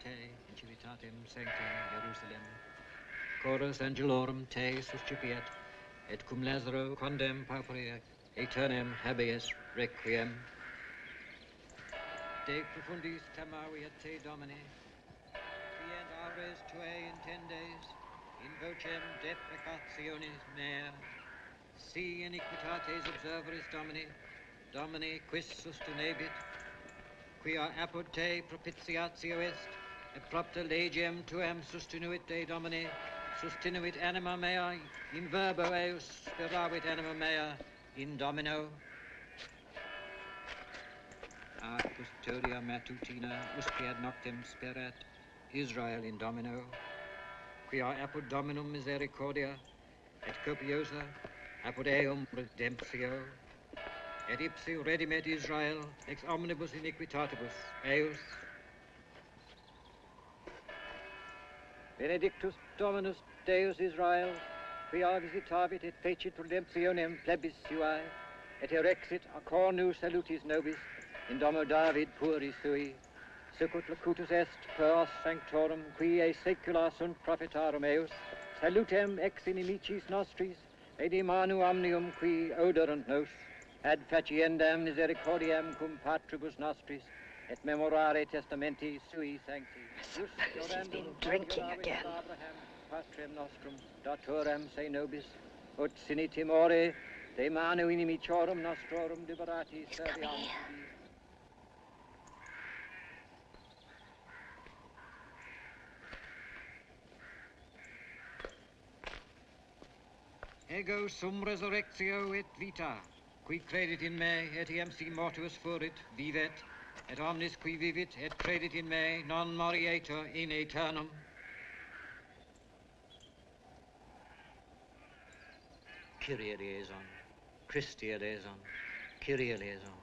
te, in civitatem sanctam Jerusalem. Chorus angelorum te suscipiat, et cum Lazaro quondam pauperia aeternam habeas requiem. De profundis clamavi et te Domine, quient aures tuae intendes, in vocem deprecationis mea, si iniquitates observeris Domini, Domini quis sustinebit, quia apud te propitiatio est, et propter legem tuam sustinuit de Domini, sustinuit anima mea, in verbo eus spiravit anima mea, in Domino. A custodia matutina usque ad noctem sperat, Israel in Domino, quia apud Dominum misericordia, et copiosa, apud eum redemptio, et ipsi redimet Israel ex omnibus iniquitatibus eus. Benedictus Dominus Deus Israel, quia visitavit et fecit redemptionem plebis suae, et erexit a cornu salutis nobis in domo David pueri sui, sicut locutus est per os sanctorum qui e saecula sunt prophetarum eus, salutem ex inimicis nostris, et imanu omnium qui oderant nos, ad faciendam misericordiam cum patribus nostris, et memorare testamenti sui sancti. I suppose he's been drinking again. Patrem nostrum, datorem se nobis, ut sine timore, de manu inimicorum nostrorum liberati serviam. Ego sum resurrectio et vita, qui credit in me, etiam si mortuus furit, vivet, et omnis qui vivit et credit in me, non morietur in aeternum. Kyrie eleison, Christi eleison, Kyrie eleison.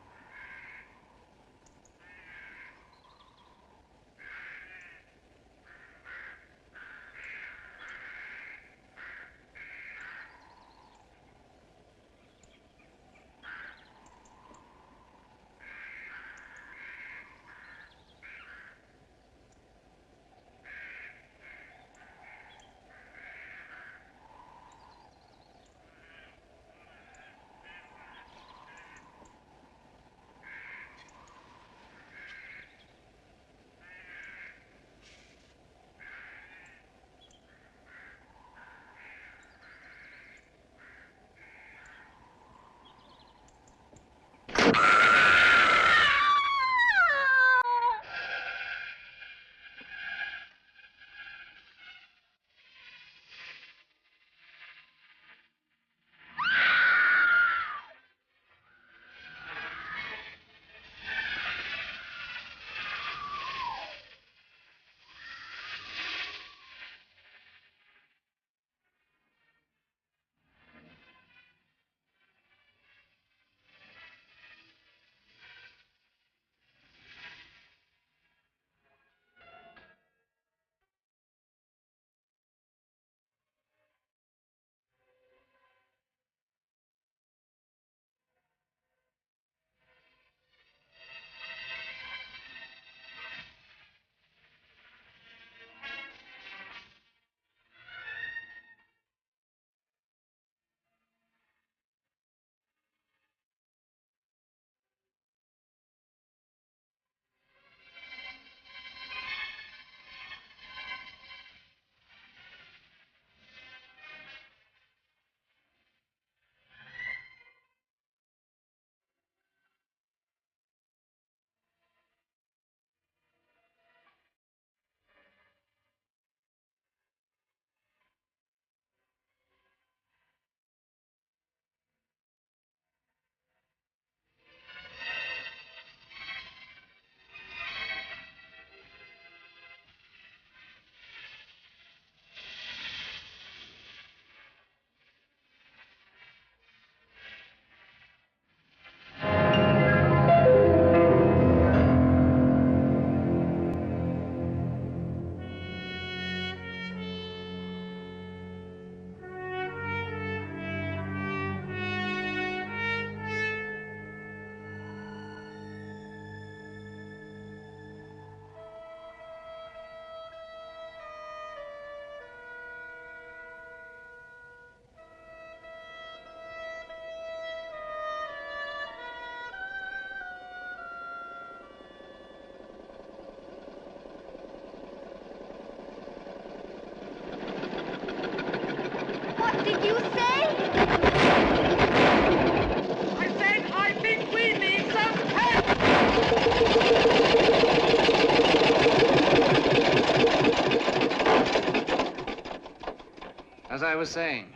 was saying,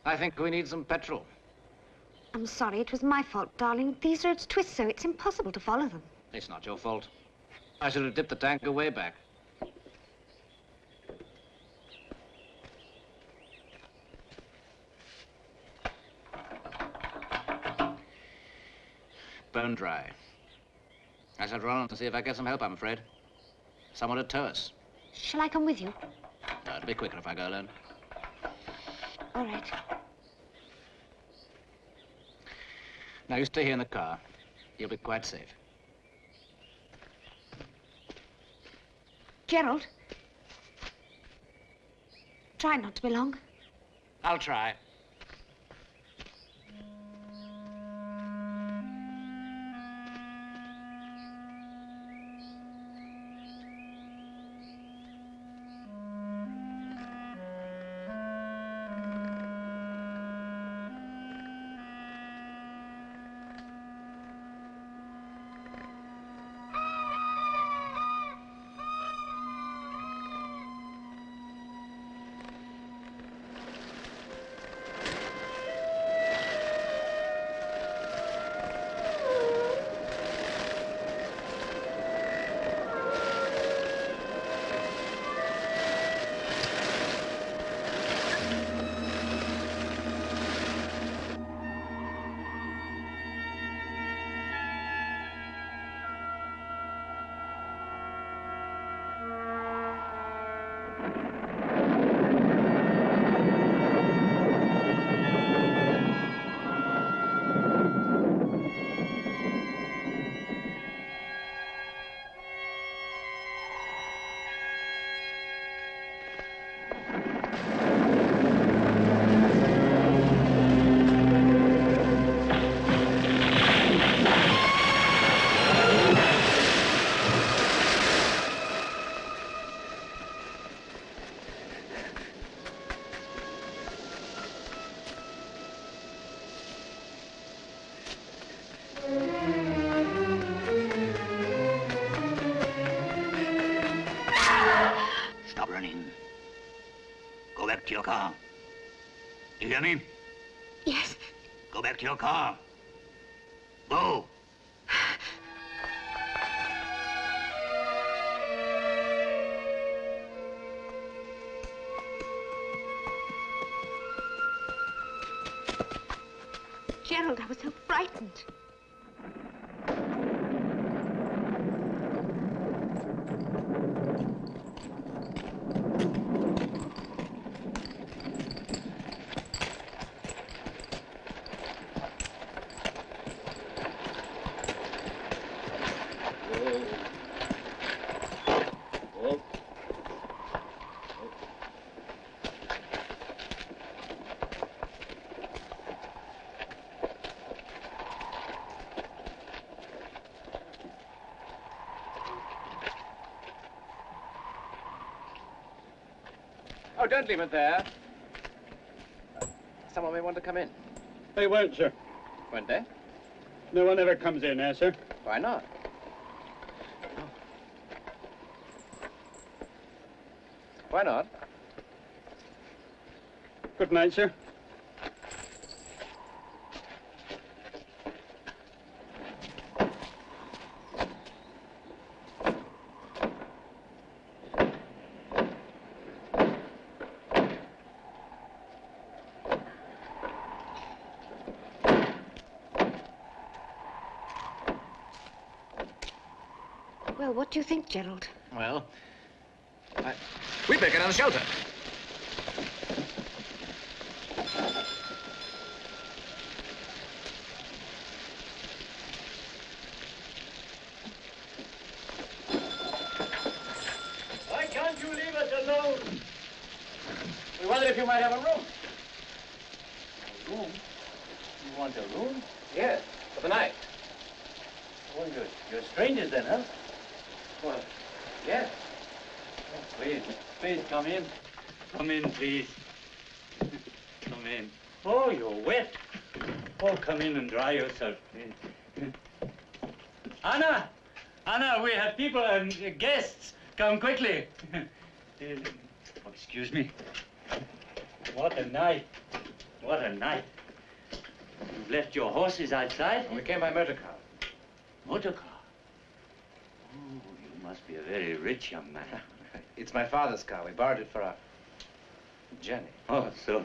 I think we need some petrol. I'm sorry, it was my fault, darling. These roads twist so it's impossible to follow them. It's not your fault. I should have dipped the tanker way back. Bone dry. I shall run on to see if I get some help, I'm afraid. Someone to tow us. Shall I come with you? No, it'll be quicker if I go alone. All right. Now, you stay here in the car. You'll be quite safe. Gerald. Try not to be long. I'll try. back to your car. You hear me? Yes. Go back to your car. Go. Gerald, I was so frightened. Oh, don't leave it there. Someone may want to come in. They won't, sir. Won't they? No one ever comes in here, sir. Why not? Why not? Good night, sir. Well, what do you think, Gerald? Well, we'd better get out of the shelter. Why can't you leave us alone? We wondered if you might have a room. A room? You want a room? Yes, for the night. Oh, you're strangers then, huh? Well, yes. Oh, please, come in. Come in, please. Come in. Oh, you're wet. Oh, come in and dry yourself, please. Anna! Anna, we have people and guests. Come quickly. Oh, excuse me. What a night. What a night. You've left your horses outside? We came by motor car. Motor car? Oh, you must be a very rich young man. It's my father's car. We borrowed it for our journey. Oh, so.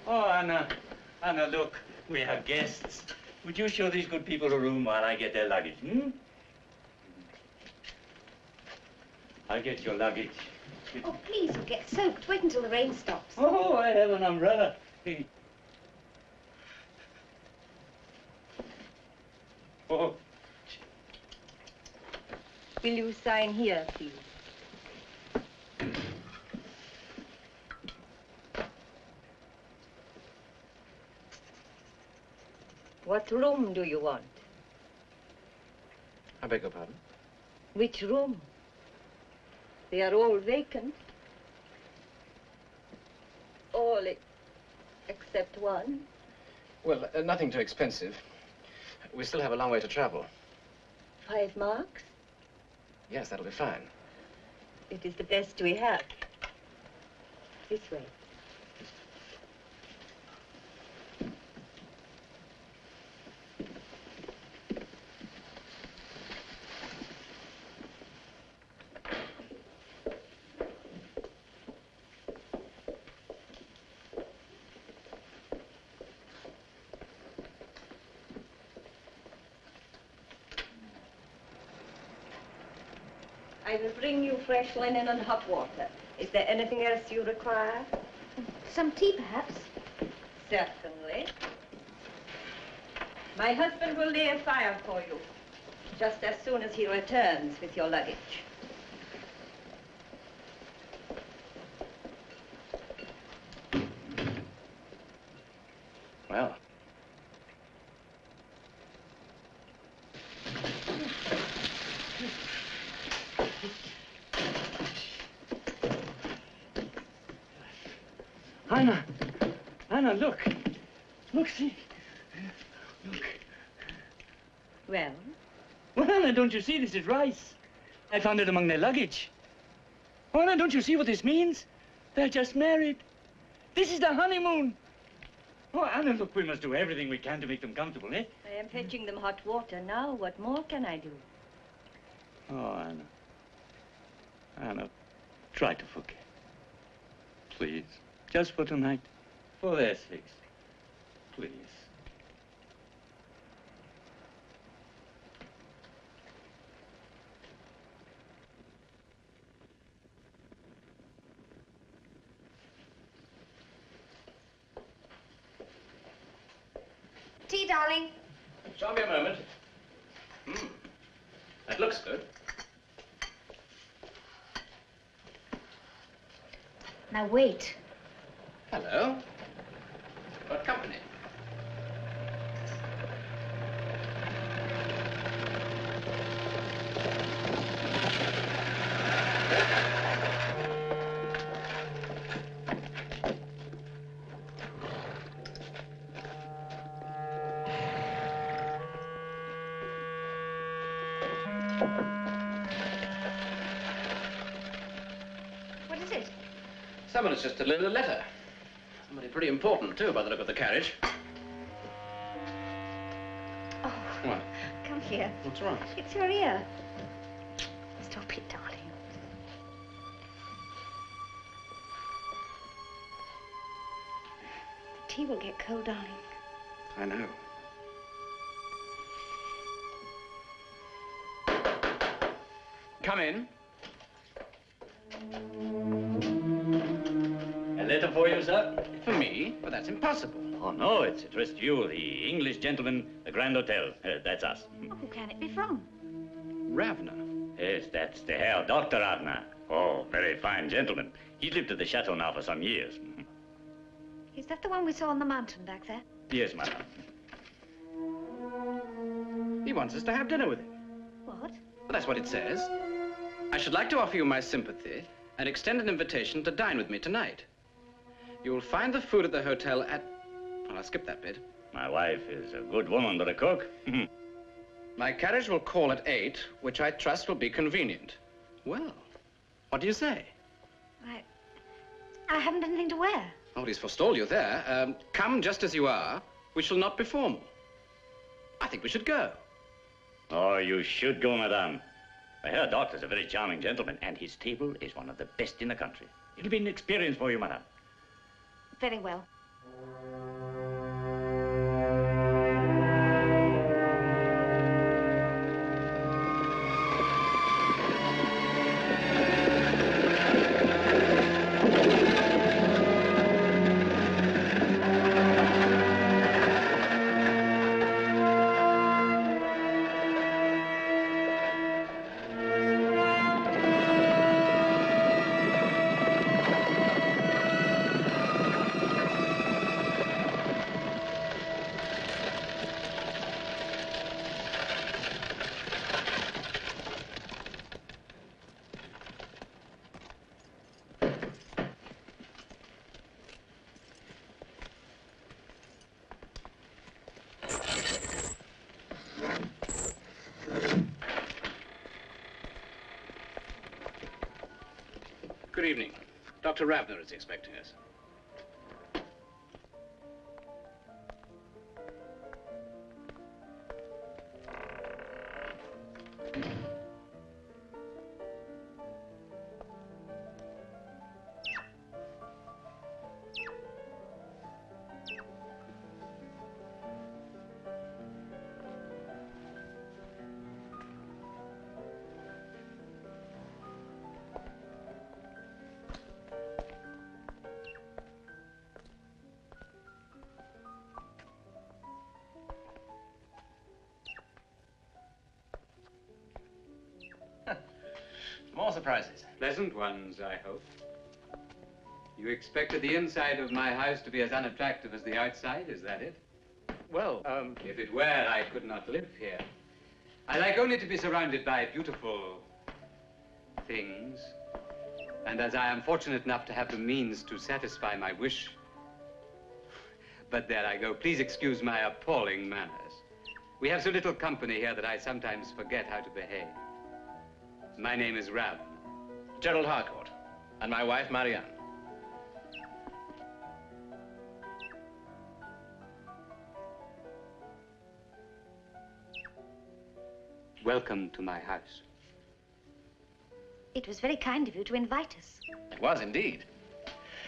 Oh, Anna. Anna, look. We have guests. Would you show these good people a room while I get their luggage, hmm? I'll get your luggage. Oh, please, you'll get soaked. Wait until the rain stops. Oh, I have an umbrella. Oh. Will you sign here, please? What room do you want? I beg your pardon? Which room? They are all vacant. All except one. Well, nothing too expensive. We still have a long way to travel. 5 marks? Yes, that'll be fine. It is the best we have. This way. I will bring you fresh linen and hot water. Is there anything else you require? Some tea, perhaps? Certainly. My husband will lay a fire for you, just as soon as he returns with your luggage. Well. Anna! Anna, look! Look, see! Look. Well? Well, Anna, don't you see? This is rice. I found it among their luggage. Oh, Anna, don't you see what this means? They're just married. This is the honeymoon. Oh, Anna, look, we must do everything we can to make them comfortable, eh? I am fetching them hot water now. What more can I do? Oh, Anna. Anna, try to forget. Please. Just for tonight. For their sakes. Please. Tea, darling. Show me a moment. That looks good. Now, wait. Hello. Got company. What is it? Someone has just delivered a letter. Somebody pretty important, too, by the look of the carriage. Oh, What? come here. What's wrong? It's your ear. Stop it, darling. The tea will get cold, darling. I know. Come in. A letter for you, sir? For me? But that's impossible. Oh, no, it's addressed to you, the English gentleman, the Grand Hotel. That's us. Oh, who can it be from? Ravna. Yes, that's the Herr Dr. Ravna. Oh, very fine gentleman. He's lived at the chateau now for some years. Is that the one we saw on the mountain back there? Yes, madam. He wants us to have dinner with him. What? Well, that's what it says. I should like to offer you my sympathy and extend an invitation to dine with me tonight. You will find the food at the hotel at... Well, I'll skip that bit. My wife is a good woman, but a cook. My carriage will call at 8, which I trust will be convenient. Well, what do you say? I haven't anything to wear. Nobody's forestalled you there. Come just as you are. We shall not be formal. I think we should go. Oh, you should go, madame. I hear Doctor's a very charming gentleman, and his table is one of the best in the country. It'll be an experience for you, madame. Very well. Good evening. Dr. Ravner is expecting us. More surprises. Pleasant ones, I hope. You expected the inside of my house to be as unattractive as the outside, is that it? Well, If it were, I could not live here. I like only to be surrounded by beautiful things. And as I am fortunate enough to have the means to satisfy my wish. But there I go. Please excuse my appalling manners. We have so little company here that I sometimes forget how to behave. My name is Rav. Gerald Harcourt, and my wife, Marianne. Welcome to my house. It was very kind of you to invite us. It was indeed.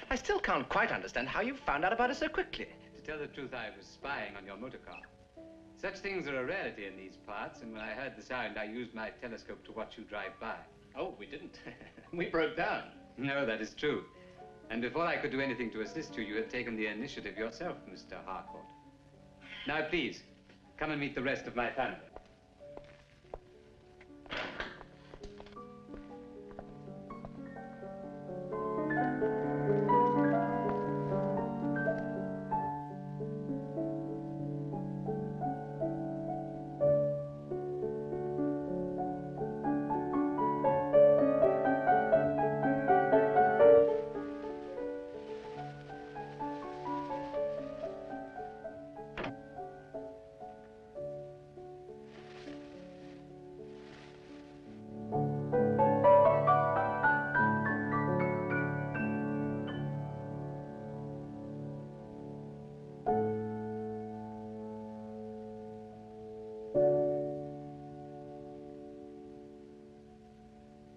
I still can't quite understand how you found out about us so quickly. To tell the truth, I was spying on your motor car. Such things are a rarity in these parts, and when I heard the sound, I used my telescope to watch you drive by. Oh, we didn't. We broke down. No, that is true. And before I could do anything to assist you, you had taken the initiative yourself, Mr. Harcourt. Now, please, come and meet the rest of my family.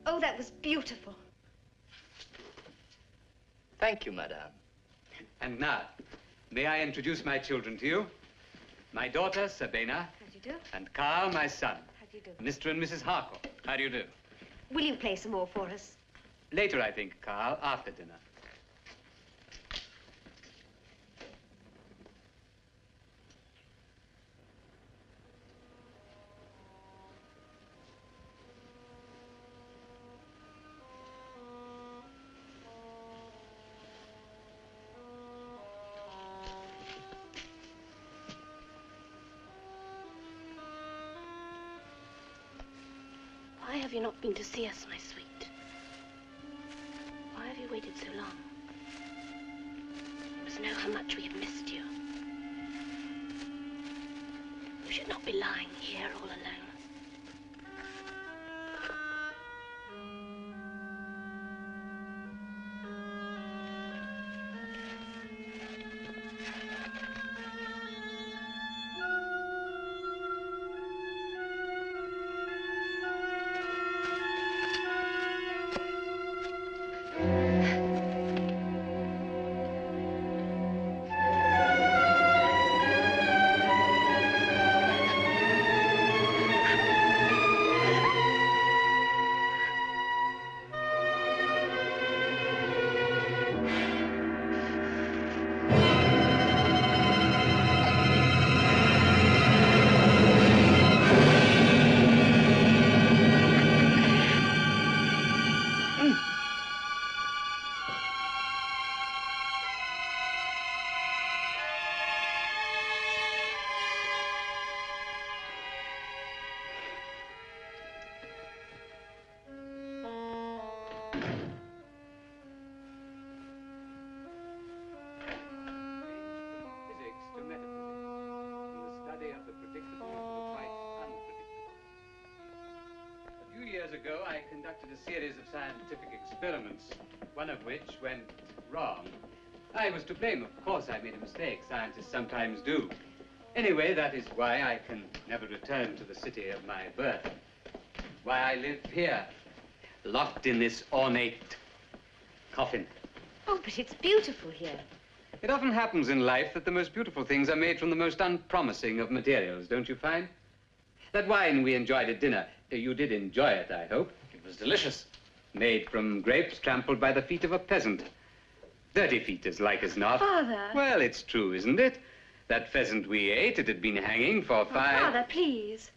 Oh, that was beautiful. Thank you, madame. And now, may I introduce my children to you? My daughter, Sabina. How do you do? And Carl, my son. How do you do? Mr. and Mrs. Harcourt. How do you do? Will you play some more for us? Later, I think, Carl, after dinner. Why have you not been to see us, my sweet? Why have you waited so long? You must know how much we have missed you. You should not be lying here all alone. years ago, I conducted a series of scientific experiments, one of which went wrong. I was to blame, of course. I made a mistake. Scientists sometimes do. Anyway, that is why I can never return to the city of my birth. Why I live here, locked in this ornate coffin. Oh, but it's beautiful here. It often happens in life that the most beautiful things are made from the most unpromising of materials, don't you find? That wine we enjoyed at dinner, you did enjoy it, I hope. It was delicious. Made from grapes trampled by the feet of a peasant. Dirty feet, as like as not. Father. Well, it's true, isn't it? That pheasant we ate, it had been hanging for 5... Father, please.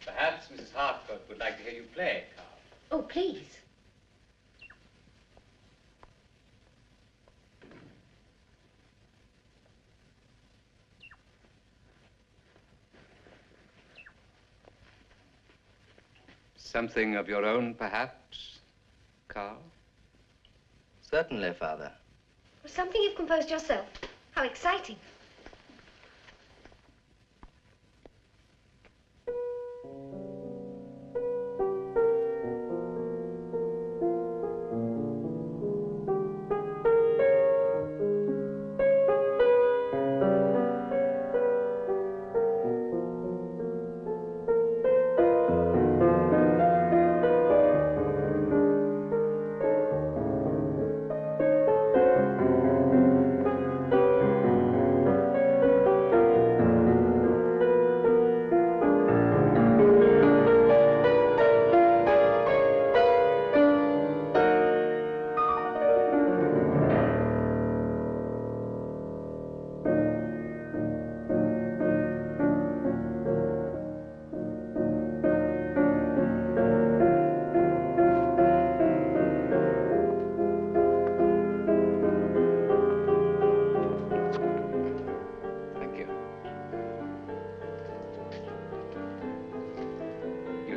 Perhaps Mrs. Hartford would like to hear you play, Carl. Oh, please. Something of your own, perhaps, Carl? Certainly, Father. Well, something you've composed yourself. How exciting.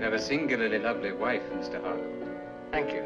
A singularly lovely wife, Mr. Hartford. Thank you.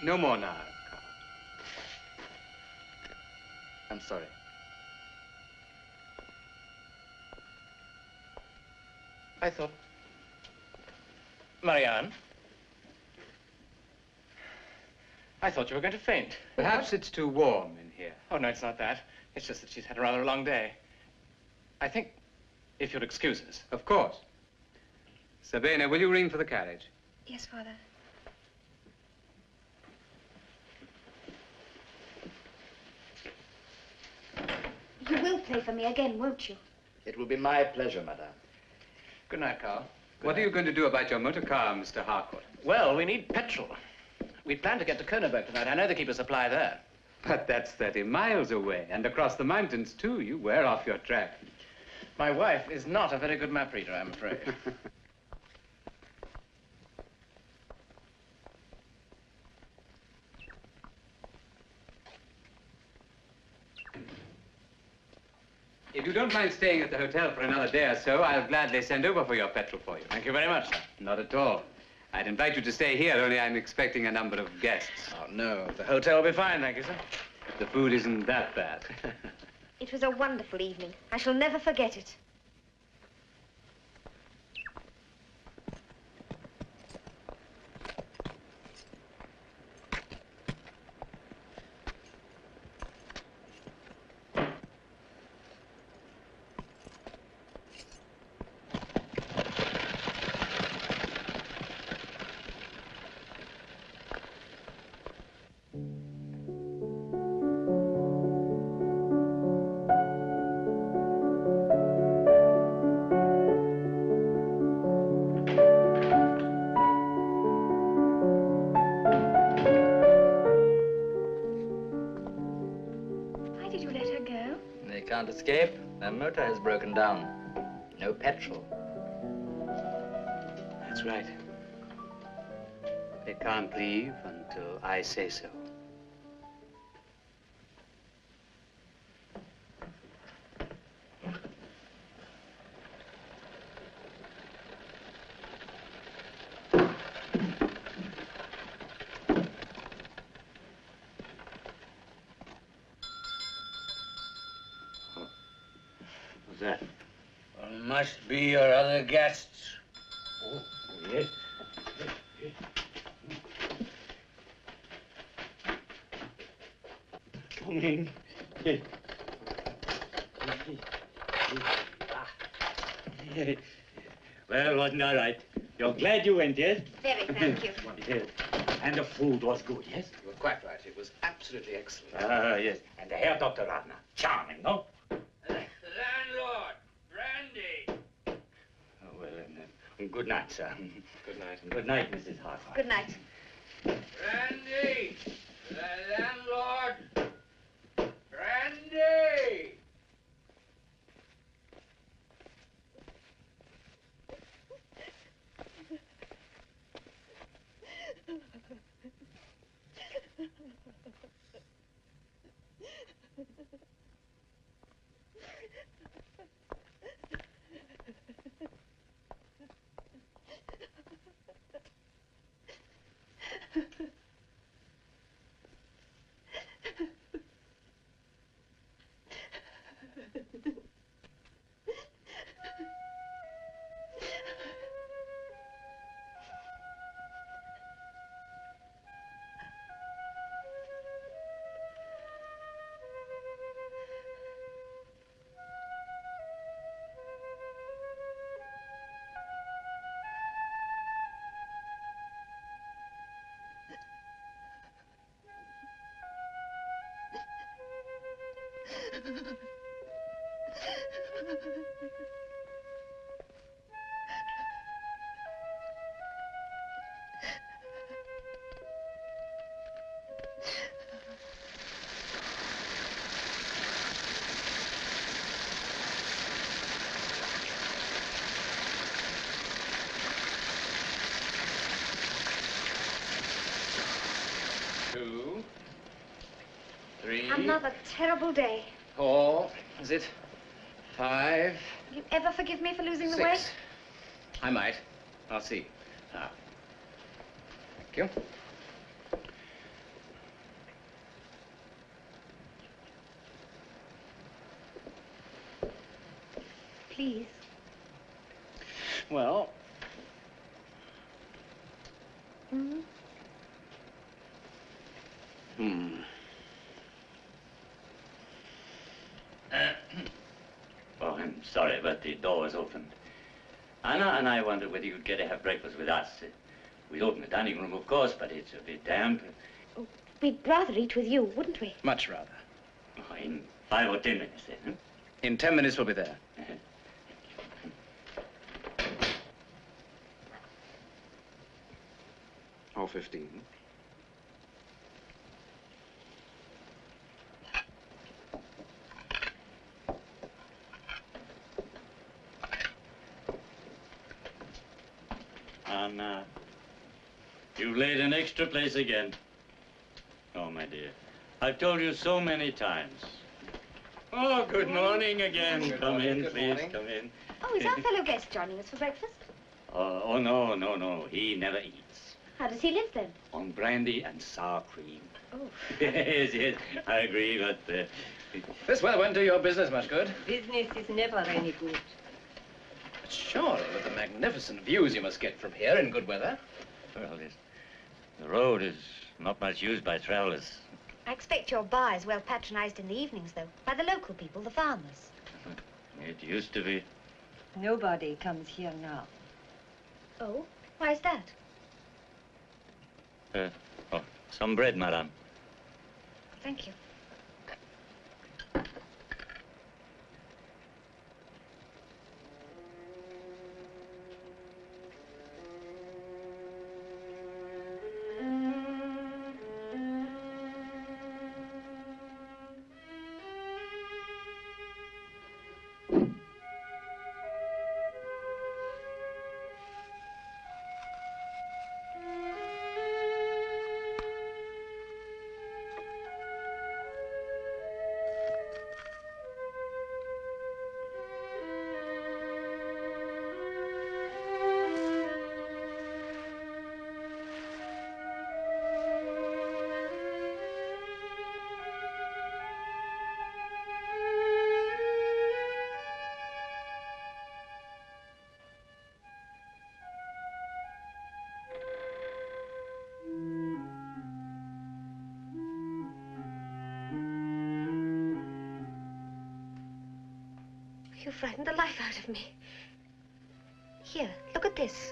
No more now, Carl. I'm sorry. I thought... Marianne? I thought you were going to faint. Perhaps it's too warm in here. Oh, no, it's not that. It's just that she's had a rather long day. I think, if you'll excuse us. Of course. Sabina, will you ring for the carriage? Yes, Father. You will play for me again, won't you? It will be my pleasure, madame. Good night, Carl. What are you going to do about your motor car, Mr. Harcourt? Well, we need petrol. We plan to get to Königsberg tonight. I know they keep a supply there. But that's 30 miles away, and across the mountains, too. You wear off your track. My wife is not a very good map reader, I'm afraid. If you don't mind staying at the hotel for another day or so, I'll gladly send over for your petrol for you. Thank you very much, sir. Not at all. I'd invite you to stay here, only I'm expecting a number of guests. Oh, no. The hotel will be fine, thank you, sir. The food isn't that bad. It was a wonderful evening. I shall never forget it. Can't escape. Their motor has broken down. No petrol. That's right. They can't leave until I say so. That must be your other guests. Oh, yes. Come in. Well, wasn't all right. You're glad you went, yes? Very, thank you. Yes. And the food was good, yes? You were quite right. It was absolutely excellent. Yes. And the Herr Dr. Radner. Charming, no? Landlord, brandy. Oh, well, good night, sir. Good night. Good night, Mrs. Harcourt. Good night. Brandy, the landlord. Brandy. Another terrible day. 4, is it? 5. Will you ever forgive me for losing the 6. way? I might. I'll see. Now. Thank you. please. Well, Hmm? Oh, I'm sorry, but the door was opened. Anna and I wondered whether you'd care to have breakfast with us. We'd open the dining room, of course, but it's a bit damp. Oh, we'd rather eat with you, wouldn't we? much rather. Oh, in 5 or 10 minutes, then. Huh? In 10 minutes, we'll be there. Or 15. Anna, you've laid an extra place again. Oh, my dear, I've told you so many times. Oh, good morning again. Good Come morning, in, good please, morning. come in. Oh, is our fellow guest joining us for breakfast? Oh, no. He never eats. How does he live, then? On brandy and sour cream. Oh. Yes, I agree, but... This weather won't do your business much good. Business is never any good. But surely, with the magnificent views you must get from here in good weather. Well, the road is not much used by travelers. I expect your bar is well patronized in the evenings, though, by the local people, the farmers. It used to be. Nobody comes here now. Oh? Why is that? Oh, some bread, madame. Thank you. You frightened the life out of me. Here, look at this.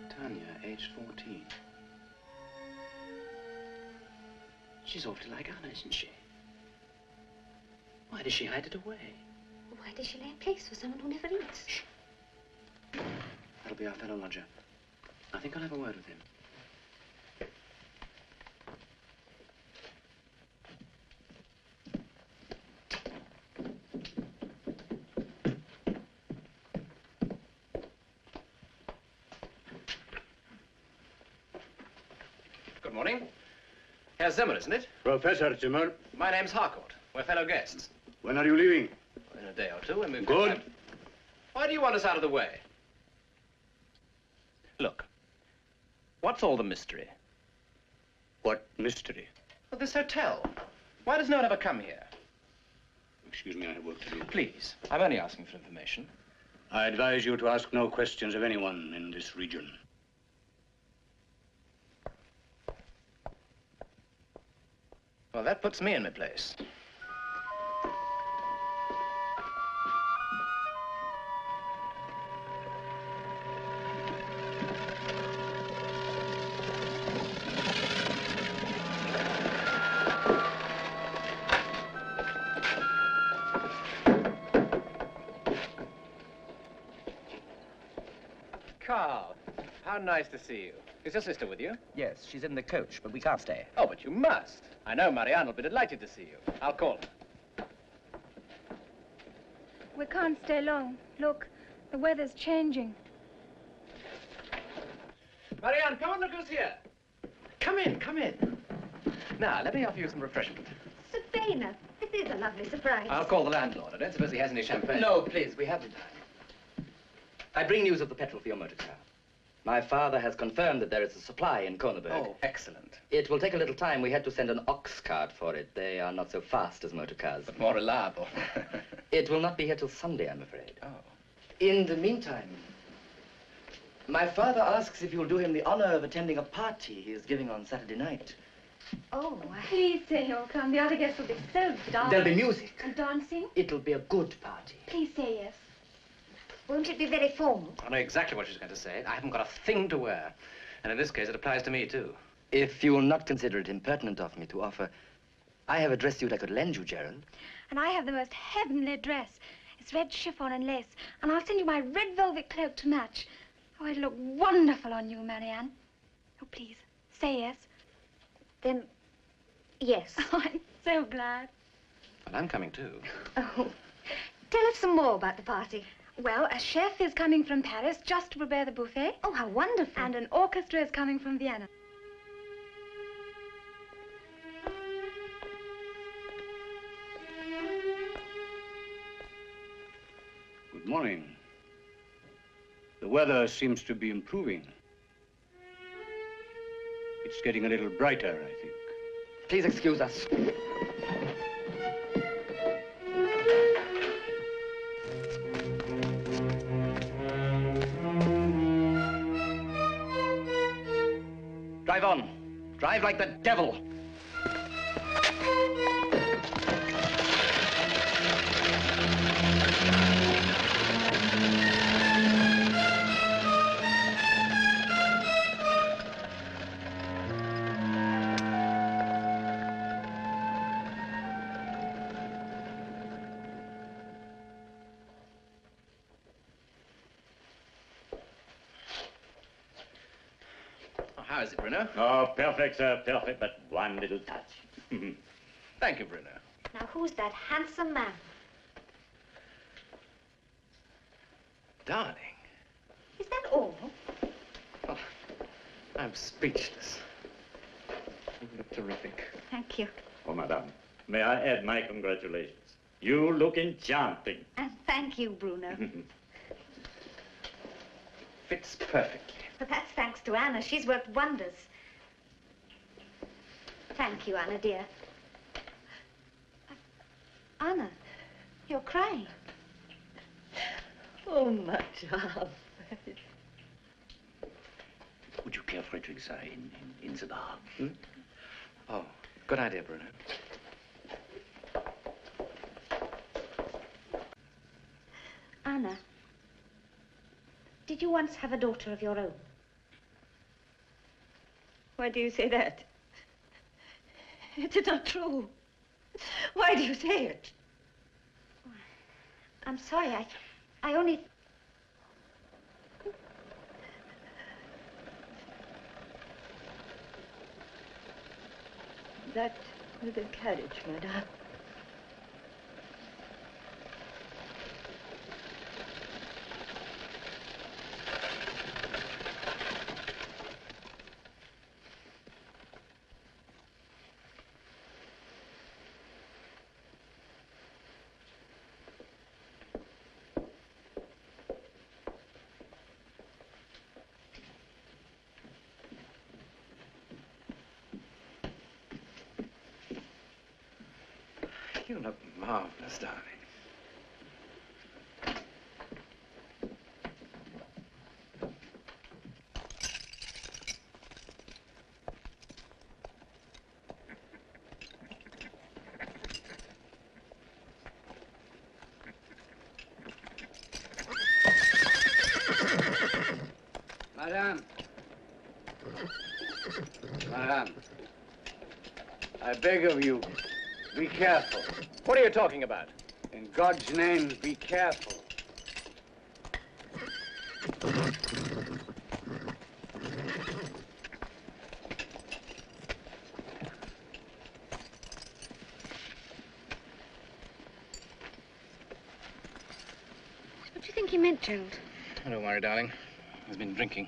Tanya, age 14. She's awfully like Anna, isn't she? Why does she hide it away? Why does she lay a place for someone who never eats? Shh. That'll be our fellow lodger. I think I'll have a word with him. Good morning. Herr Zimmer, isn't it? Professor Zimmer. My name's Harcourt. We're fellow guests. When are you leaving? In a day or two, when we've... Good. Why do you want us out of the way? Look, what's all the mystery? What mystery? Well, this hotel. Why does no one ever come here? Excuse me, I have work to do. Please, I'm only asking for information. I advise you to ask no questions of anyone in this region. Well, that puts me in my place. Carl, how nice to see you. Is your sister with you? Yes, she's in the coach, but we can't stay. Oh, but you must. I know Marianne will be delighted to see you. I'll call her. We can't stay long. Look, the weather's changing. Marianne, come and look who's here. Come in, come in. Now, let me offer you some refreshment. Sabina, this is a lovely surprise. I'll call the landlord. I don't suppose he has any champagne. No, please, we haven't time. I bring news of the petrol for your motor car. My father has confirmed that there is a supply in Kronenberg. Oh, excellent. It will take a little time. We had to send an ox cart for it. They are not so fast as motor cars. But more reliable. It will not be here till Sunday, I'm afraid. Oh. In the meantime, my father asks if you'll do him the honor of attending a party he is giving on Saturday night. Oh, please say he'll come. The other guests will be so dull. There'll be music. And dancing? It'll be a good party. Please say yes. Won't it be very formal? I know exactly what she's going to say. I haven't got a thing to wear. And in this case, it applies to me, too. If you will not consider it impertinent of me to offer, I have a dress suit I could lend you, Gerald. And I have the most heavenly dress. It's red chiffon and lace. And I'll send you my red velvet cloak to match. Oh, it'll look wonderful on you, Marianne. Oh, please, say yes. Then, yes. Oh, I'm so glad. And I'm coming, too. Oh, tell us some more about the party. Well, a chef is coming from Paris just to prepare the buffet. Oh, how wonderful. And an orchestra is coming from Vienna. Good morning. The weather seems to be improving. It's getting a little brighter, I think. Please excuse us. Drive on. Drive like the devil. How is it, Bruno? Oh, perfect, sir, perfect, but one little touch. Thank you, Bruno. Now, who's that handsome man? Darling. Is that all? Oh, I'm speechless. You look terrific. Thank you. Oh, madame, may I add my congratulations? You look enchanting. And thank you, Bruno. Fits perfectly. But that's thanks to Anna. She's worked wonders. Thank you, Anna, dear. Anna, you're crying. Oh, my child. Would you care for a drink, sir, in the bar? Hmm? Oh, good idea, Bruno. Anna, did you once have a daughter of your own? Why do you say that? It's not true. Why do you say it? I'm sorry, I only... That little carriage, madame. You look marvelous, darling. Madame. Madame. I beg of you, be careful. What are you talking about? In God's name, be careful. What do you think he meant, Gerald? Oh, don't worry, darling. He's been drinking.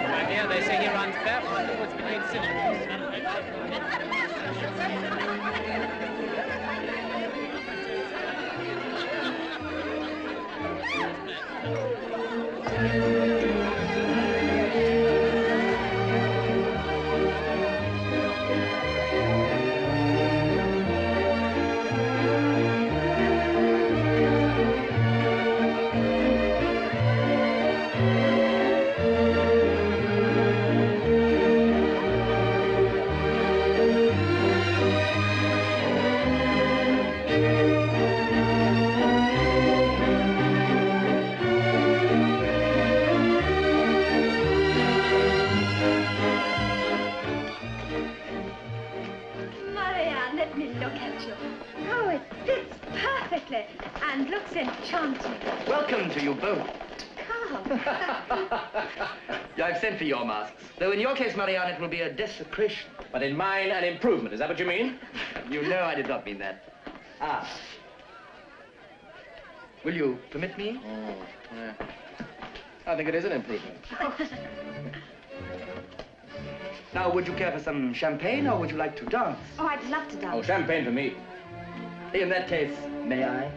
My dear, they say he runs barefoot in the woods between cylinders. Marianne, let me look at you. Oh, it fits perfectly and looks enchanting. Welcome to you both. Come. I've sent for your masks. Though in your case, Marianne, it will be a desecration. But in mine, an improvement. Is that what you mean? You know I did not mean that. Ah. Will you permit me? Oh, yeah. I think it is an improvement. Now, would you care for some champagne, or would you like to dance? Oh, I'd love to dance. Oh, champagne for me. In that case, may I?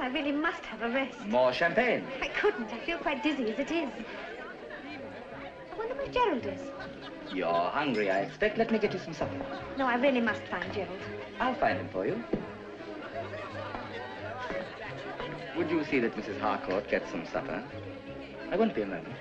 I really must have a rest. More champagne. I couldn't. I feel quite dizzy as it is. I wonder where Gerald is. You're hungry, I expect. Let me get you some supper. No, I really must find Gerald. I'll find him for you. Would you see that Mrs. Harcourt gets some supper? I won't be a moment.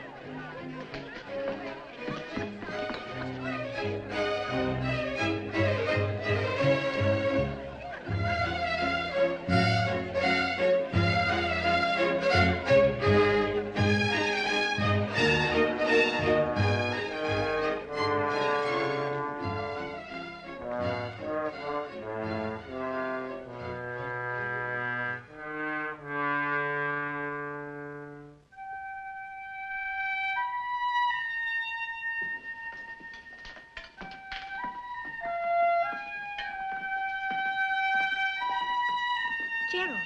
Gerald.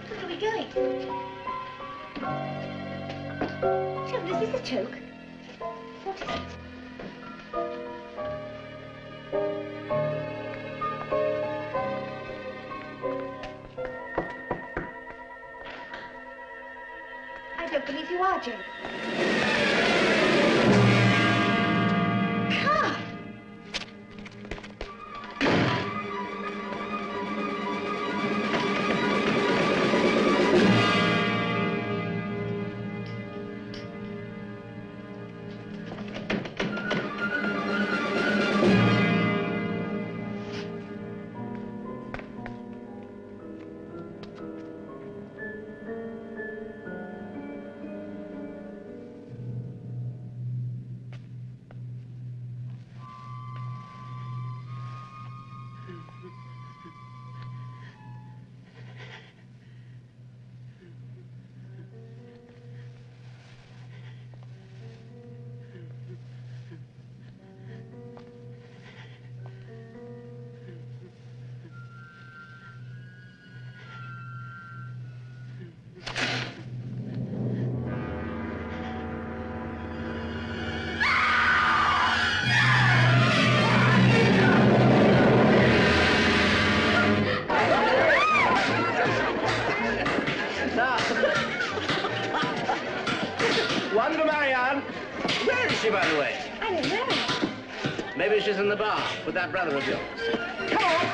Where are we going? Gerald, is this a joke? What is it? I don't believe you are, Gerald. Come! bar with that brother of yours. Come on!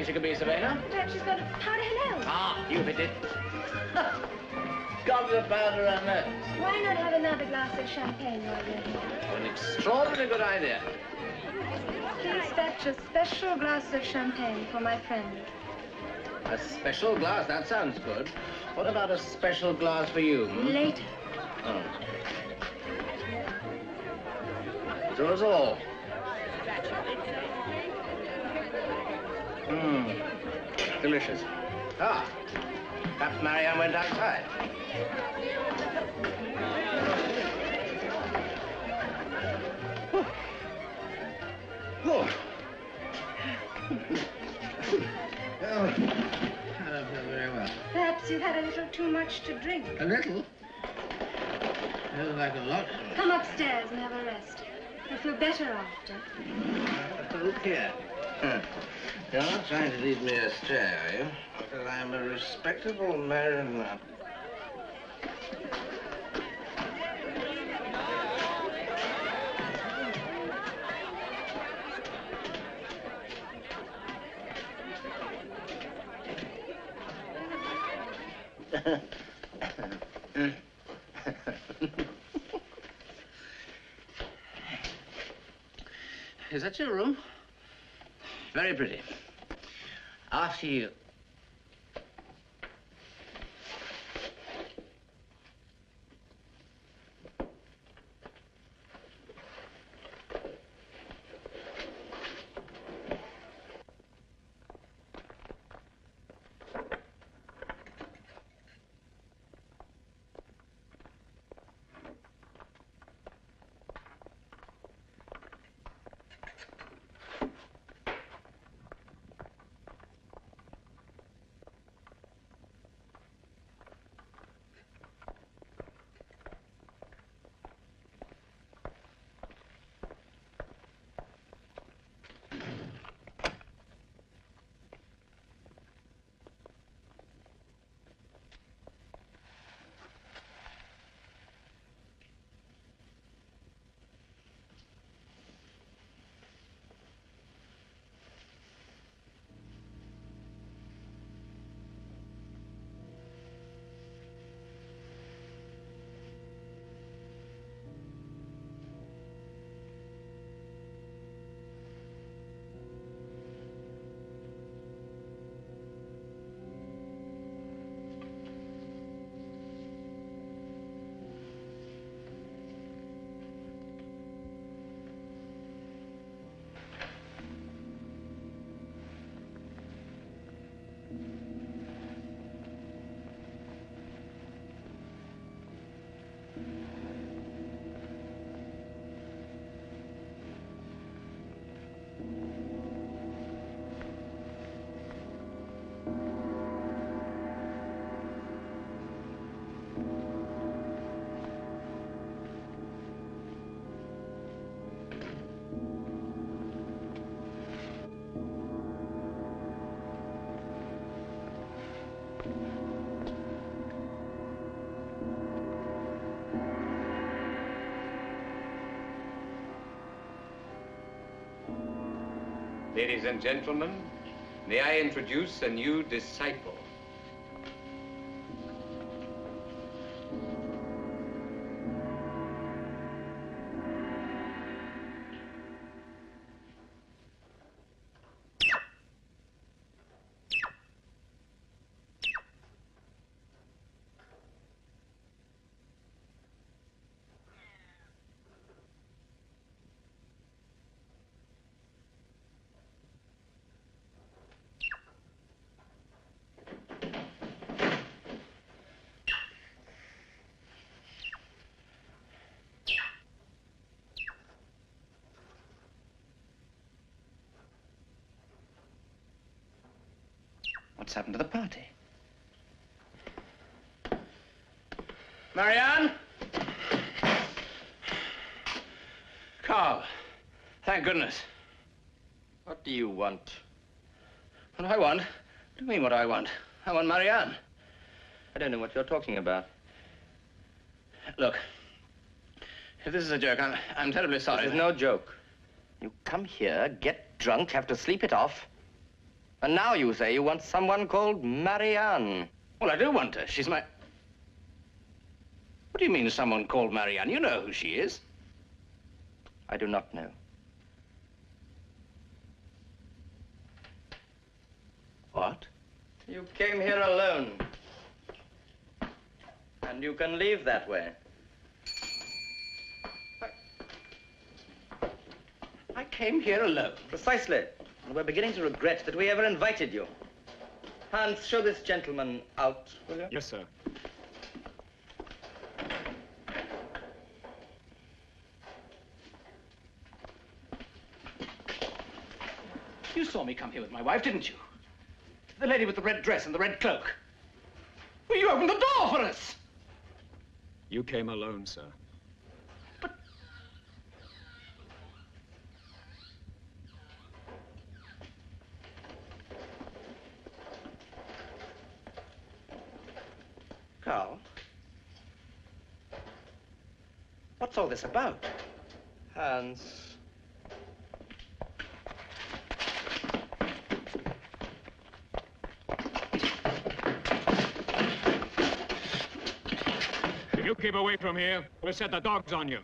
She could be, Savannah? Perhaps she's got a powder her nose. Ah, you hit it. Got the powder her nose. Why not have another glass of champagne while you're here? Oh, an extraordinarily good idea. Please fetch a special glass of champagne for my friend. A special glass? That sounds good. What about a special glass for you? Later. Oh. To us all. Delicious. Ah, perhaps Marianne went outside. Oh. I don't feel very well. Perhaps you've had a little too much to drink. A little? Feels like a lot. Come upstairs and have a rest. You'll feel better after. Look here. You're not trying to lead me astray, are you? Because I'm a respectable married man. Is that your room? Very pretty. After you. Ladies and gentlemen, may I introduce a new disciple. What's happened to the party? Marianne? Carl, thank goodness. What do you want? What do I want? What do you mean what I want? I want Marianne. I don't know what you're talking about. Look, if this is a joke, I'm terribly sorry. This is no joke. You come here, get drunk, have to sleep it off, and now you say you want someone called Marianne. Well, I do want her. She's my... What do you mean, someone called Marianne? You know who she is. I do not know. What? You came here alone. And you can leave that way. I came here alone. Precisely. And we're beginning to regret that we ever invited you. Hans, show this gentleman out, will you? Yes, sir. You saw me come here with my wife, didn't you? The lady with the red dress and the red cloak. Well, you opened the door for us. You came alone, sir. Carl, what's all this about? Hans. If you keep away from here, we'll set the dogs on you.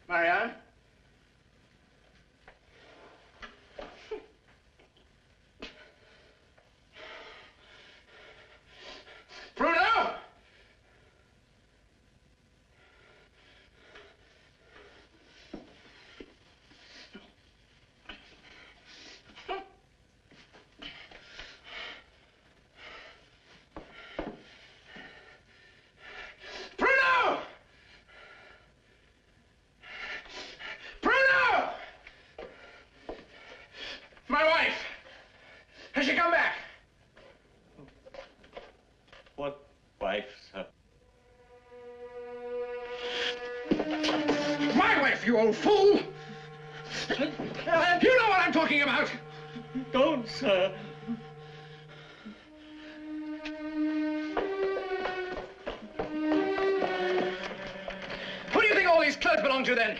Marianne? Bruno! Bruno! Bruno! My wife! Has she come back? What wife, sir? My wife, you old fool! You know what I'm talking about! Don't, sir. Who do you think all these clothes belong to, then?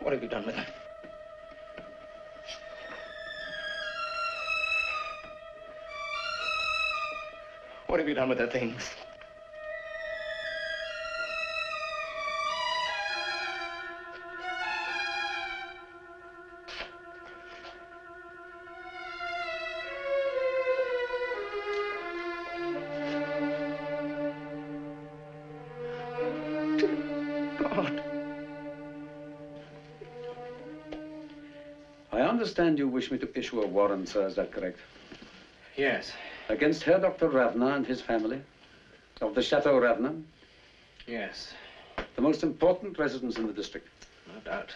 What have you done with them? What have you done with the things? God. I understand you wish me to issue a warrant, sir. Is that correct? Yes. Against Herr Dr. Ravna and his family? Of the Chateau Ravna? Yes. The most important residence in the district? No doubt.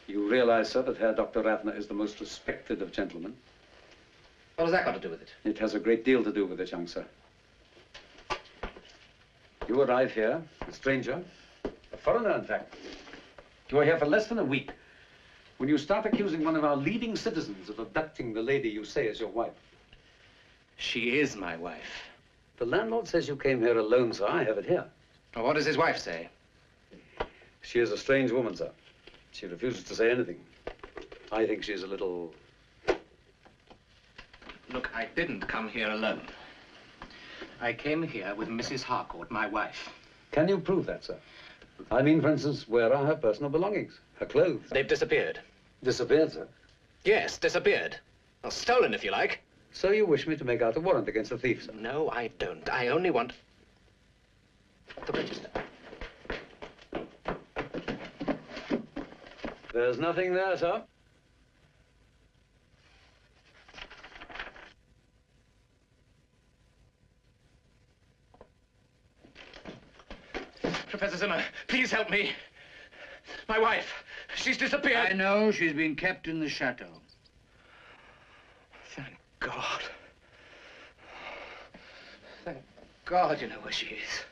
You realize, sir, that Herr Dr. Ravna is the most respected of gentlemen? What has that got to do with it? It has a great deal to do with it, young sir. You arrive here, a stranger, a foreigner, in fact. You are here for less than a week. When you start accusing one of our leading citizens of abducting the lady you say is your wife. She is my wife. The landlord says you came here alone, sir. I have it here. Well, what does his wife say? She is a strange woman, sir. She refuses to say anything. I think she's a little... Look, I didn't come here alone. I came here with Mrs. Harcourt, my wife. Can you prove that, sir? I mean, for instance, where are her personal belongings? Her clothes? They've disappeared. Disappeared, sir? Yes, disappeared. Well, stolen, if you like. So you wish me to make out a warrant against the thief, sir? No, I don't. I only want the register. There's nothing there, sir. Professor Zimmer, please help me. My wife, she's disappeared. I know she's been kept in the chateau. Thank God. Thank God you know where she is.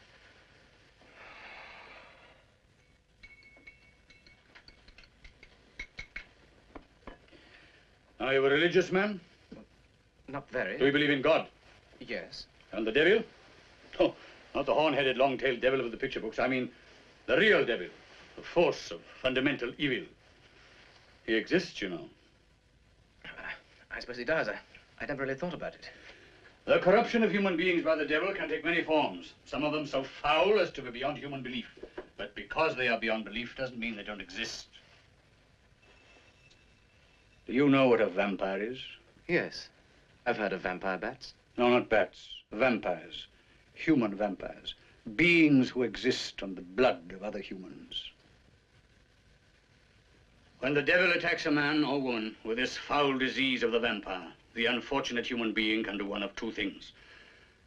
Are you a religious man? Not very. Do you believe in God? Yes. And the devil? Oh, not the horn-headed, long-tailed devil of the picture books. I mean, the real devil, the force of fundamental evil. He exists, you know. I suppose he does. I never really thought about it. The corruption of human beings by the devil can take many forms. Some of them so foul as to be beyond human belief. But because they are beyond belief doesn't mean they don't exist. Do you know what a vampire is? Yes. I've heard of vampire bats. No, not bats. Vampires. Human vampires. Beings who exist on the blood of other humans. When the devil attacks a man or woman with this foul disease of the vampire, the unfortunate human being can do one of two things.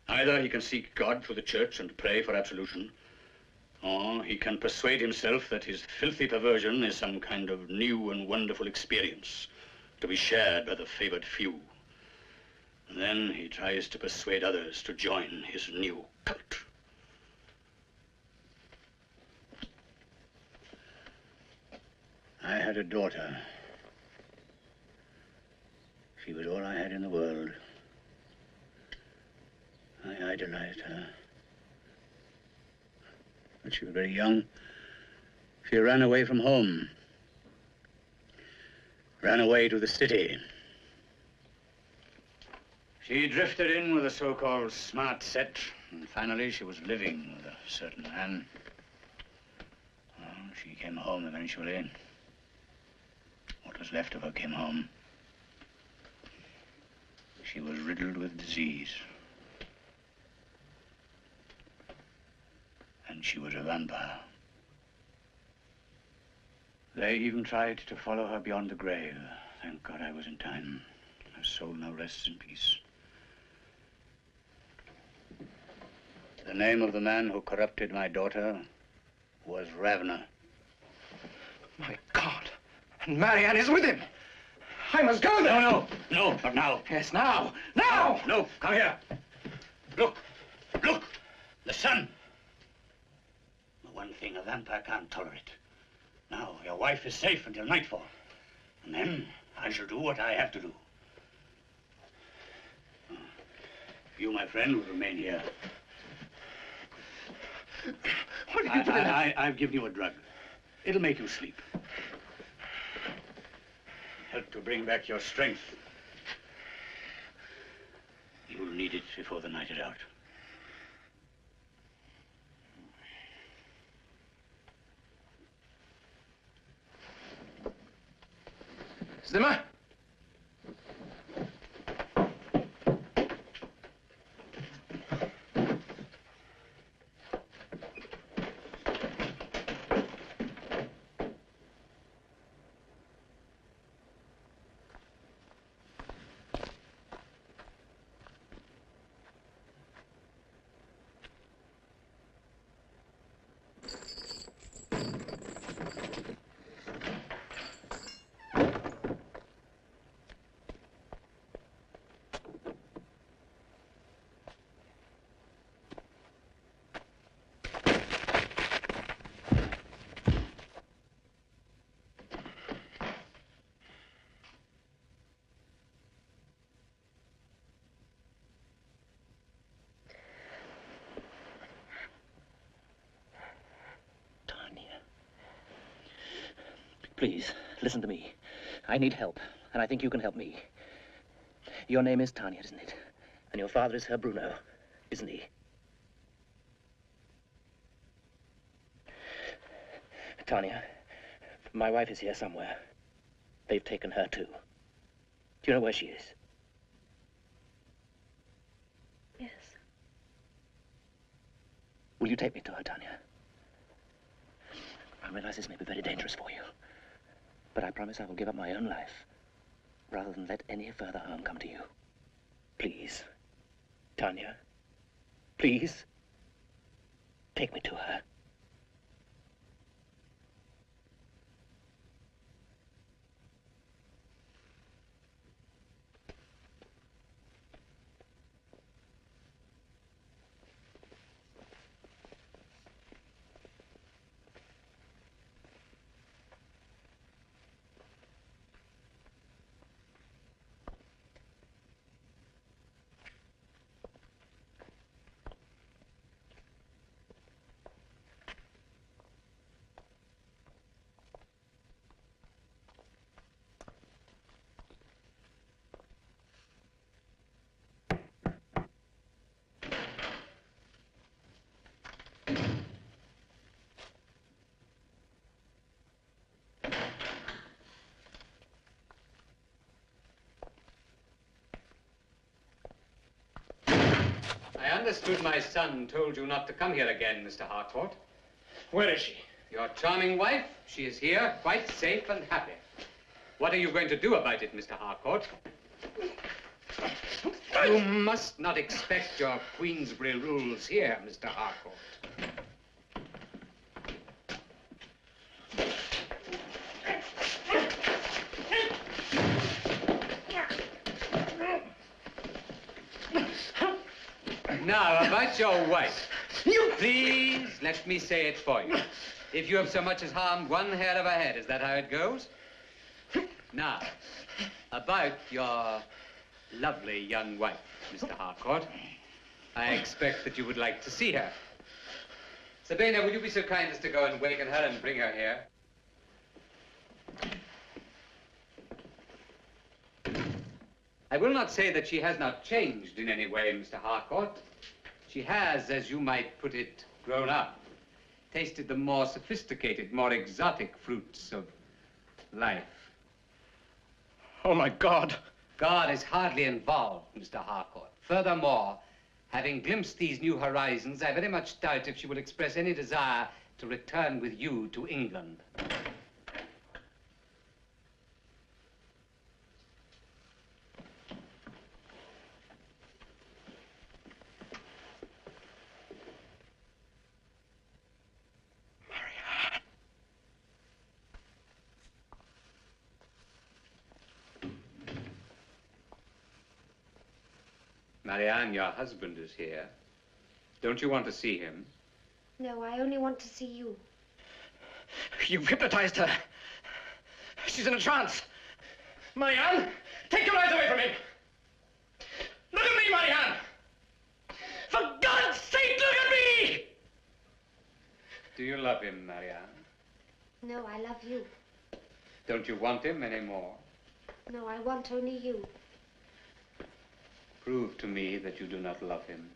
Either he can seek God through the church and pray for absolution, or he can persuade himself that his filthy perversion is some kind of new and wonderful experience to be shared by the favored few. And then he tries to persuade others to join his new cult. I had a daughter. She was all I had in the world. I idolized her. But she was very young. She ran away from home. Ran away to the city. She drifted in with a so-called smart set, and finally she was living with a certain man. Well, she came home eventually. What was left of her came home. She was riddled with disease. And she was a vampire. They even tried to follow her beyond the grave. Thank God I was in time. Her soul now rests in peace. The name of the man who corrupted my daughter was Ravner. My God! And Marianne is with him! I must go there! No, not now. Yes, now! Now! No, come here. Look! The sun! The one thing a vampire can't tolerate. Now, your wife is safe until nightfall. And then I shall do what I have to do. You, my friend, will remain here. What are you doing? I've given you a drug. It'll make you sleep. Help to bring back your strength. You'll need it before the night is out. Zimmer? Please, listen to me. I need help, and I think you can help me. Your name is Tanya, isn't it? And your father is Herr Bruno, isn't he? Tanya, my wife is here somewhere. They've taken her too. Do you know where she is? Yes. Will you take me to her, Tanya? I realize this may be very dangerous for you, but I promise I will give up my own life rather than let any further harm come to you. Please, Tanya, please, take me to her. I understood my son told you not to come here again, Mr. Harcourt. Where is she? Your charming wife. She is here, quite safe and happy. What are you going to do about it, Mr. Harcourt? You must not expect your Queensbury rules here, Mr. Harcourt. Now, about your wife. Please, let me say it for you. If you have so much as harmed one hair of her head, is that how it goes? Now, about your lovely young wife, Mr. Harcourt. I expect that you would like to see her. Sabina, would you be so kind as to go and waken her and bring her here? I will not say that she has not changed in any way, Mr. Harcourt. She has, as you might put it, grown up, tasted the more sophisticated, more exotic fruits of life. Oh, my God. God is hardly involved, Mr. Harcourt. Furthermore, having glimpsed these new horizons, I very much doubt if she will express any desire to return with you to England. Marianne, your husband is here. Don't you want to see him? No, I only want to see you. You've hypnotized her. She's in a trance. Marianne, take your eyes away from him. Look at me, Marianne. For God's sake, look at me! Do you love him, Marianne? No, I love you. Don't you want him anymore? No, I want only you. Prove to me that you do not love him.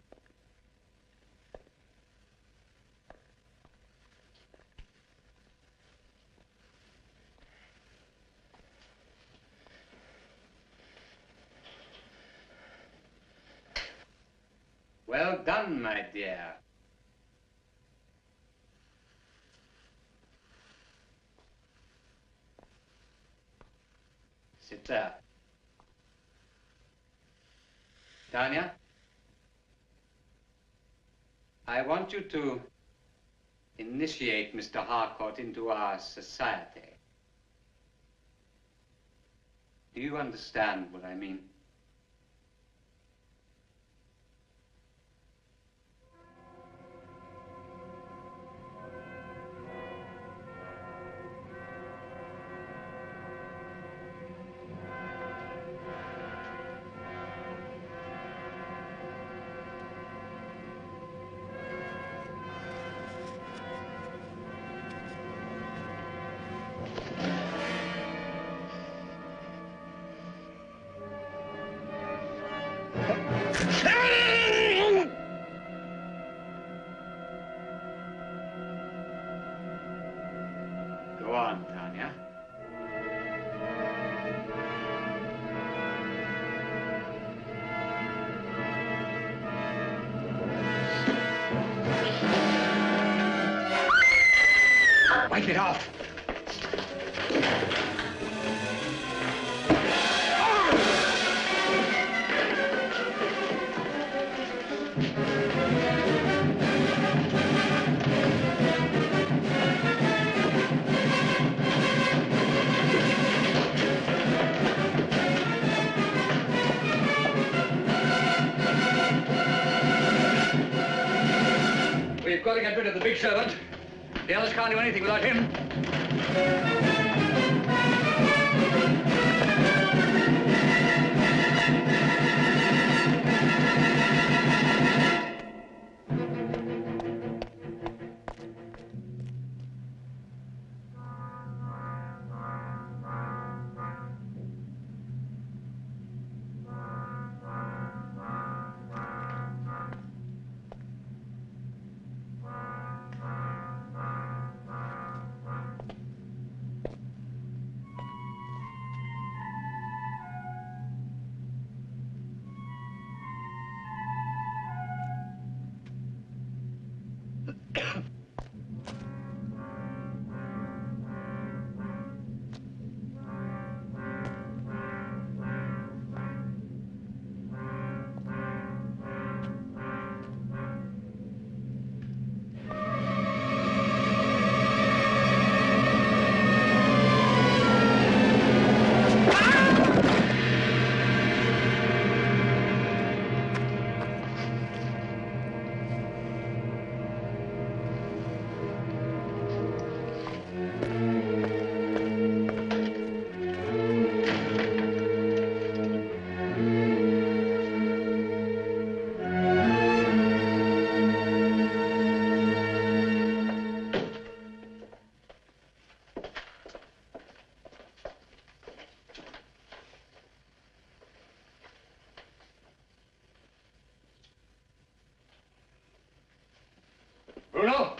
Well done, my dear. Sit there. Tanya, I want you to initiate Mr. Harcourt into our society. Do you understand what I mean? Go on, Tanya. Wipe it off. We've got to get rid of the big servant. The others can't do anything without him. Bruno!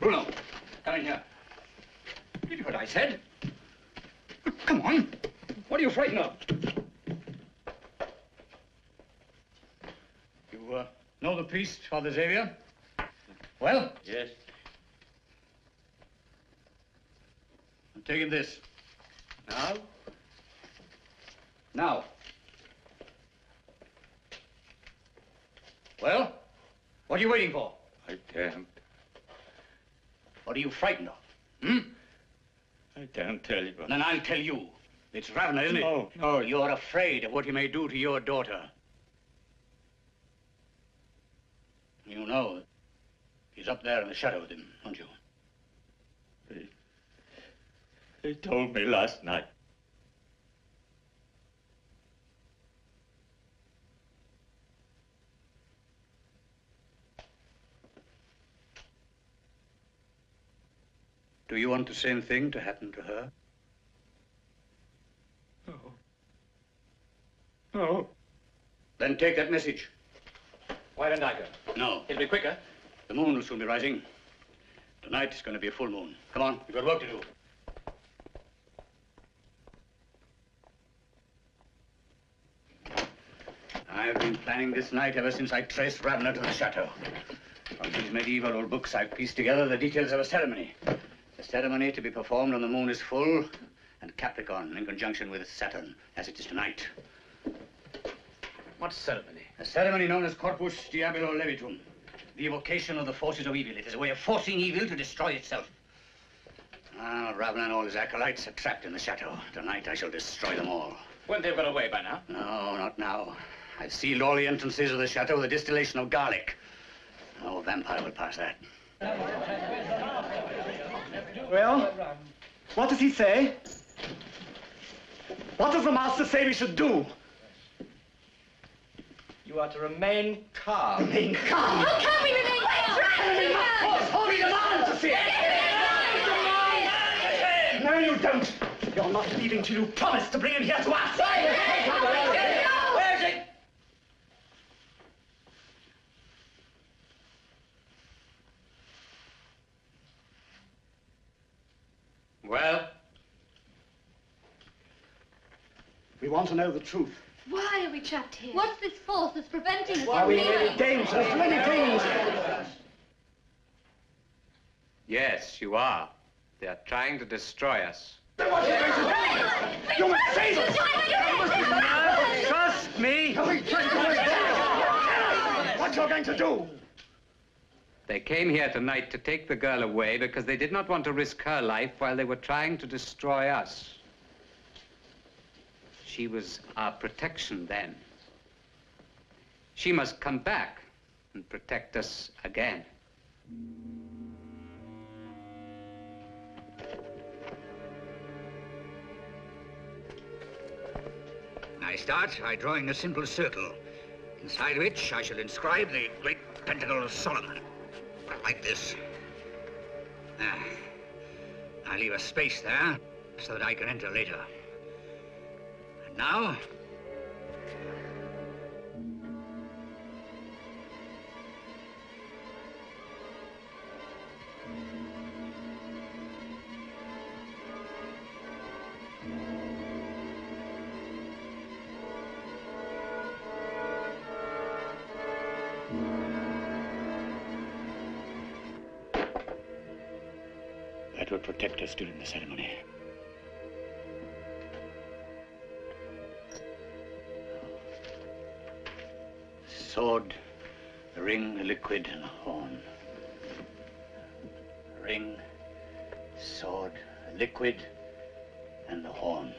Bruno, come in here. Did you hear what I said? Come on. What are you frightened of? You know the priest, Father Xavier? Well? Yes. I'm taking this. Now? Now. Well? What are you waiting for? I can't. What are you frightened of? Hmm? I can't tell you. Then I'll tell you. It's Ravna, isn't it? No. No, you're afraid of what he may do to your daughter. You know, he's up there in the shadow with him, don't you? He told me last night. Do you want the same thing to happen to her? No. No. Then take that message. Why don't I go? No. It'll be quicker. The moon will soon be rising. Tonight is going to be a full moon. Come on, we've got work to do. I've been planning this night ever since I traced Ravna to the chateau. From these medieval old books, I've pieced together the details of a ceremony. A ceremony to be performed when the moon is full and Capricorn in conjunction with Saturn, as it is tonight. What ceremony? A ceremony known as Corpus Diabolo Levitum. The evocation of the forces of evil. It is a way of forcing evil to destroy itself. Ah, Ravna and all his acolytes are trapped in the chateau. Tonight I shall destroy them all. Wouldn't they have got away by now? No, not now. I've sealed all the entrances of the chateau with a distillation of garlic. No vampire will pass that. Well, what does he say? What does the master say we should do? You are to remain calm. Remain calm? How can we remain calm? Hold me demand to see it. No, you don't. You're not leaving till you promise to bring him here to us. Where's it? Well? We want to know the truth. Why are we trapped here? What's this force that's preventing us Are from we leaving? in any danger? Many things. Yes, you are. They are trying to destroy us. Then what are you going to do? You must save us! Trust me! What you're going to do? They came here tonight to take the girl away because they did not want to risk her life while they were trying to destroy us. She was our protection then. She must come back and protect us again. I start by drawing a simple circle, inside which I shall inscribe the great pentacle of Solomon. Like this. I leave a space there so that I can enter later. And now, that will protect us during the ceremony. Sword, the ring, the liquid, and the horn. Ring, sword, the liquid, and the horn.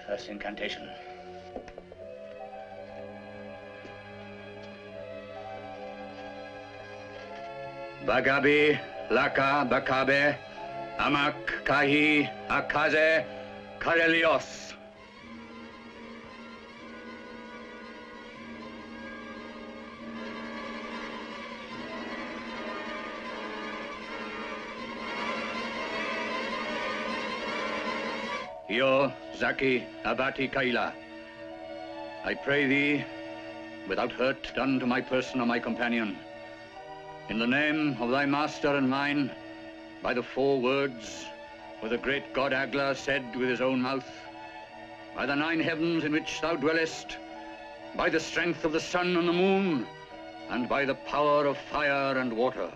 First incantation. Bagabi, Laka, Bakabe, Amak, Kahi, Akaze, Karelios. Yo, Zaki, Abati, Kaila, I pray thee, without hurt done to my person or my companion, in the name of thy master and mine, by the 4 words, with the great god Agla said with his own mouth, by the 9 heavens in which thou dwellest, by the strength of the sun and the moon, and by the power of fire and water.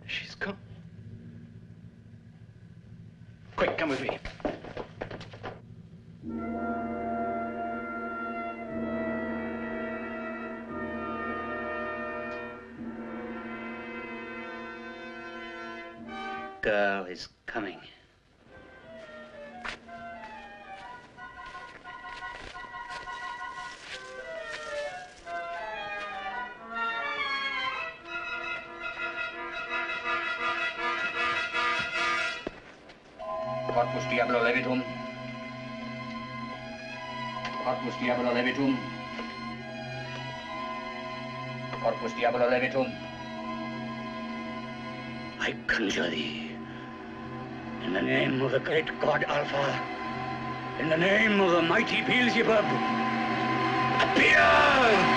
She's gone. Quick, come with me. Girl is coming. Corpus diabolo levitum. Corpus diabolo levitum. Corpus diabolo levitum. I conjure thee, in the name of the great god Alpha, in the name of the mighty Beelzebub, appear!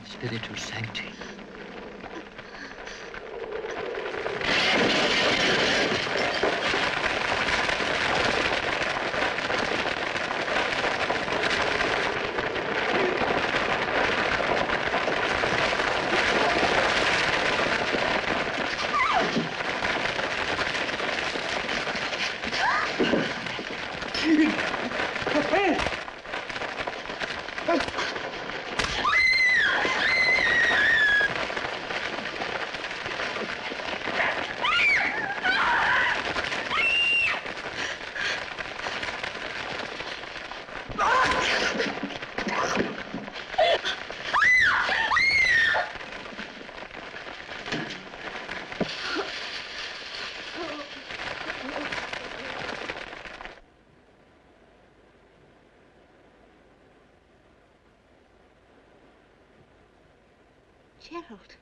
Spiritus Sancti. Gerald.